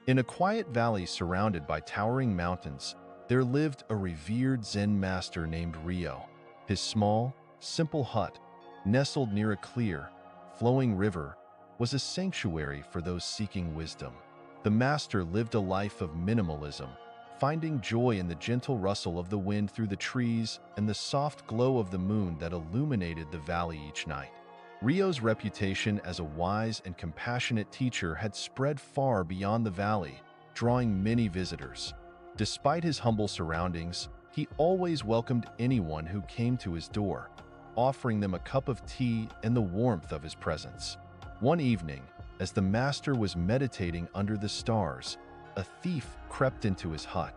In a quiet valley surrounded by towering mountains, there lived a revered Zen master named Ryo. His small, simple hut, nestled near a clear, flowing river, was a sanctuary for those seeking wisdom. The master lived a life of minimalism, finding joy in the gentle rustle of the wind through the trees and the soft glow of the moon that illuminated the valley each night. Ryo's reputation as a wise and compassionate teacher had spread far beyond the valley, drawing many visitors. Despite his humble surroundings, he always welcomed anyone who came to his door, offering them a cup of tea and the warmth of his presence. One evening, as the master was meditating under the stars, a thief crept into his hut.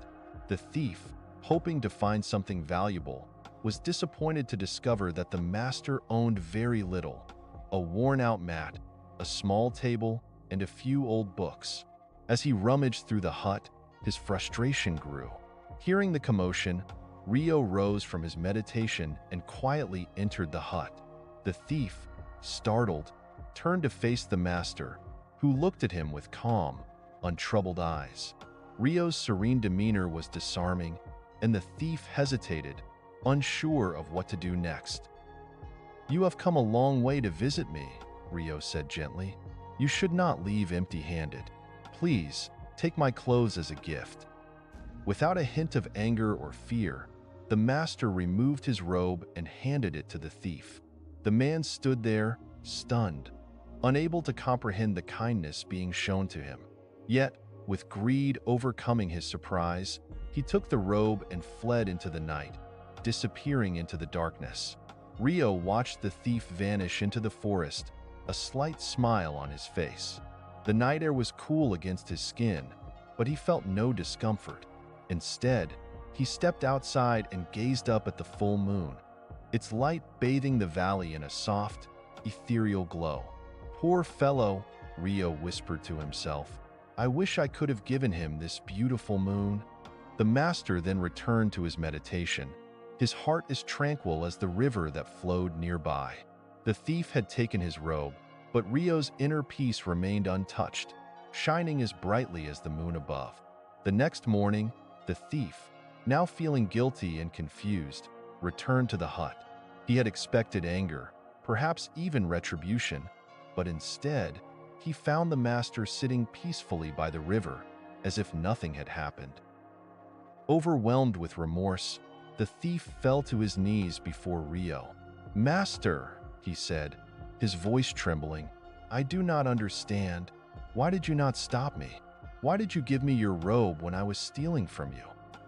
The thief, hoping to find something valuable, was disappointed to discover that the master owned very little: a worn-out mat, a small table, and a few old books. As he rummaged through the hut, his frustration grew. Hearing the commotion, Ryo rose from his meditation and quietly entered the hut. The thief, startled, turned to face the master, who looked at him with calm, untroubled eyes. Ryo's serene demeanor was disarming, and the thief hesitated, unsure of what to do next. "You have come a long way to visit me," Ryo said gently. "You should not leave empty-handed. Please, take my clothes as a gift." Without a hint of anger or fear, the master removed his robe and handed it to the thief. The man stood there, stunned, unable to comprehend the kindness being shown to him. Yet, with greed overcoming his surprise, he took the robe and fled into the night, disappearing into the darkness. Ryo watched the thief vanish into the forest, a slight smile on his face. The night air was cool against his skin, but he felt no discomfort. Instead, he stepped outside and gazed up at the full moon, its light bathing the valley in a soft, ethereal glow. "Poor fellow," Ryo whispered to himself. "I wish I could have given him this beautiful moon." The master then returned to his meditation, his heart as tranquil as the river that flowed nearby. The thief had taken his robe, but Ryo's inner peace remained untouched, shining as brightly as the moon above. The next morning, the thief, now feeling guilty and confused, returned to the hut. He had expected anger, perhaps even retribution, but instead, he found the master sitting peacefully by the river, as if nothing had happened. Overwhelmed with remorse, the thief fell to his knees before Ryo. "Master," he said, his voice trembling, "I do not understand. Why did you not stop me? Why did you give me your robe when I was stealing from you?"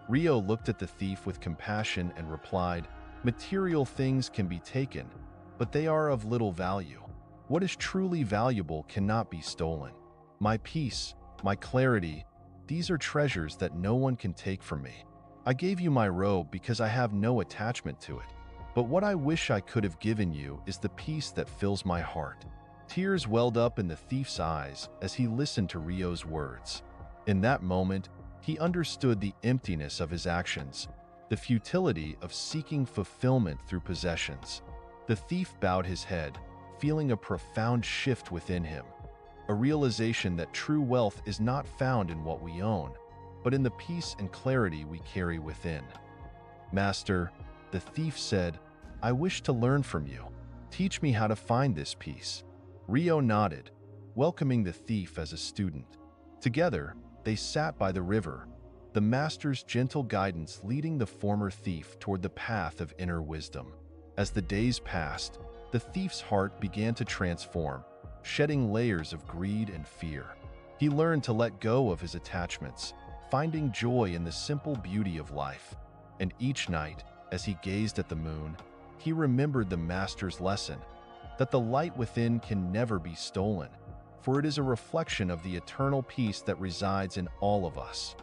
Ryo looked at the thief with compassion and replied, "Material things can be taken, but they are of little value. What is truly valuable cannot be stolen. My peace, my clarity, these are treasures that no one can take from me. I gave you my robe because I have no attachment to it. But what I wish I could have given you is the peace that fills my heart." Tears welled up in the thief's eyes as he listened to Ryo's words. In that moment, he understood the emptiness of his actions, the futility of seeking fulfillment through possessions. The thief bowed his head, feeling a profound shift within him, a realization that true wealth is not found in what we own, but in the peace and clarity we carry within. "Master," the thief said, "I wish to learn from you. Teach me how to find this peace." Ryo nodded, welcoming the thief as a student. Together, they sat by the river, the master's gentle guidance leading the former thief toward the path of inner wisdom. As the days passed, the thief's heart began to transform, shedding layers of greed and fear. He learned to let go of his attachments, finding joy in the simple beauty of life. And each night, as he gazed at the moon, he remembered the master's lesson, that the light within can never be stolen, for it is a reflection of the eternal peace that resides in all of us.